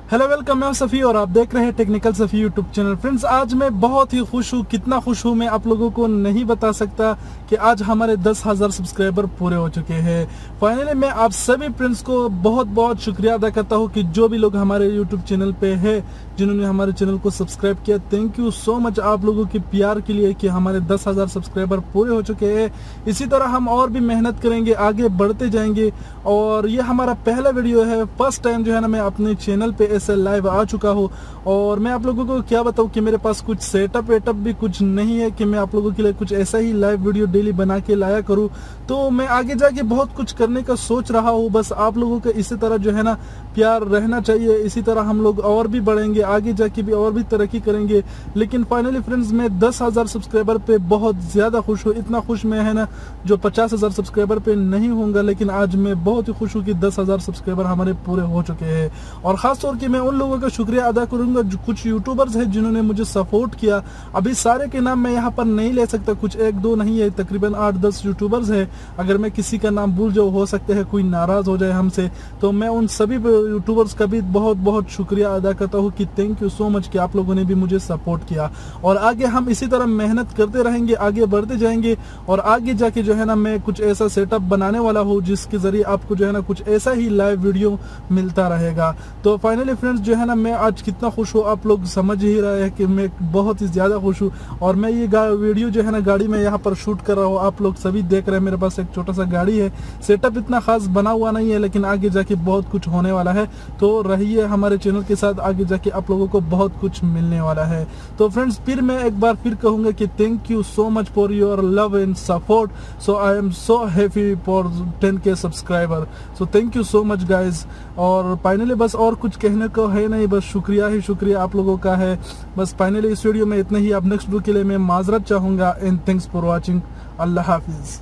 Hello welcome, मैं सफ़ी और आप देख रहे हैं technical Safi YouTube channel. Friends, आज मैं बहुत ही खुश हूँ। कितना खुश हूँ मैं आप लोगों को नहीं बता सकता कि आज हमारे 10,000 सब्सक्राइबर पूरे हो चुके हैं। फाइनली मैं आप सभी फ्रेंड्स को बहुत बहुत शुक्रिया अदा करता हूँ कि जो भी लोग हमारे यूट्यूब चैनल पे है, जिन्होंने हमारे चैनल को सब्सक्राइब किया। थैंक यू सो मच आप लोगों के प्यार के लिए कि हमारे 10,000 सब्सक्राइबर पूरे हो चुके हैं। इसी तरह हम और भी मेहनत करेंगे, आगे बढ़ते जाएंगे। और ये हमारा पहला वीडियो है, फर्स्ट टाइम जो है ना मैं अपने चैनल पे ऐसे लाइव आ चुका हूँ। और मैं आप लोगों को क्या बताऊँ कि मेरे पास कुछ सेटअप वेटअप भी कुछ नहीं है कि मैं आप लोगों के लिए कुछ ऐसा ही लाइव वीडियो डेली बना के लाया करूँ। तो मैं आगे जाके बहुत कुछ करने का सोच रहा हूँ। बस आप लोगों का इसी तरह जो है ना प्यार रहना चाहिए। इसी तरह हम लोग और भी बढ़ेंगे, आगे जाके भी और भी तरक्की करेंगे। लेकिन फाइनली फ्रेंड्स, मैं 10,000 सब्सक्राइबर पे बहुत ज्यादा खुश हूँ। इतना खुश मैं है ना जो 50,000 सब्सक्राइबर पे नहीं होऊंगा, लेकिन आज मैं बहुत ही खुश हूँ कि 10,000 सब्सक्राइबर हमारे पूरे हो चुके हैं। और खासतौर पर मैं उन लोगों का शुक्रिया अदा करूंगा जो कुछ यूट्यूबर्स हैं जिन्होंने मुझे सपोर्ट किया। अभी सारे के नाम मैं यहाँ पर नहीं ले सकता, कुछ एक दो नहीं है, तकरीबन 8-10 यूट्यूबर्स है। अगर मैं किसी का नाम भूल जाऊँ, हो सकते हैं कोई नाराज हो जाए हमसे, तो मैं उन सभी यूट्यूबर्स का भी बहुत बहुत शुक्रिया अदा करता हूँ कि थैंक यू सो मच कि आप लोगों ने भी मुझे सपोर्ट किया। और आगे हम इसी तरह मेहनत करते रहेंगे, आगे बढ़ते जाएंगे। और आगे जाके जो है ना मैं कुछ ऐसा सेटअप बनाने वाला हूँ जिसके जरिए आपको जो है ना कुछ ऐसा ही लाइव वीडियो मिलता रहेगा। तो फाइनली फ्रेंड्स जो है ना मैं आज कितना खुश हूँ आप लोग समझ ही रहे हैं कि मैं बहुत ही ज्यादा खुश हूँ। और मैं ये वीडियो जो है ना गाड़ी में यहाँ पर शूट कर रहा हूँ, आप लोग सभी देख रहे हैं। मेरे पास एक छोटा सा गाड़ी है, सेटअप इतना खास बना हुआ नहीं है, लेकिन आगे जाके बहुत कुछ होने वाला है। तो रहिए हमारे चैनल के साथ, आगे जाके आप लोगों को बहुत कुछ मिलने वाला है। तो फ्रेंड्स, फिर मैं एक बार फिर कहूंगा कि thank you so much for your love and support. So I am so happy for 10K subscriber. So thank you so much guys. और फाइनली बस और कुछ कहने को है नहीं, बस शुक्रिया ही शुक्रिया आप लोगों का है। बस फाइनली इस वीडियो में इतना ही। अब नेक्स्ट वीडियो के लिए मैं माजरत चाहूंगा। And thanks for watching. Allah Hafiz.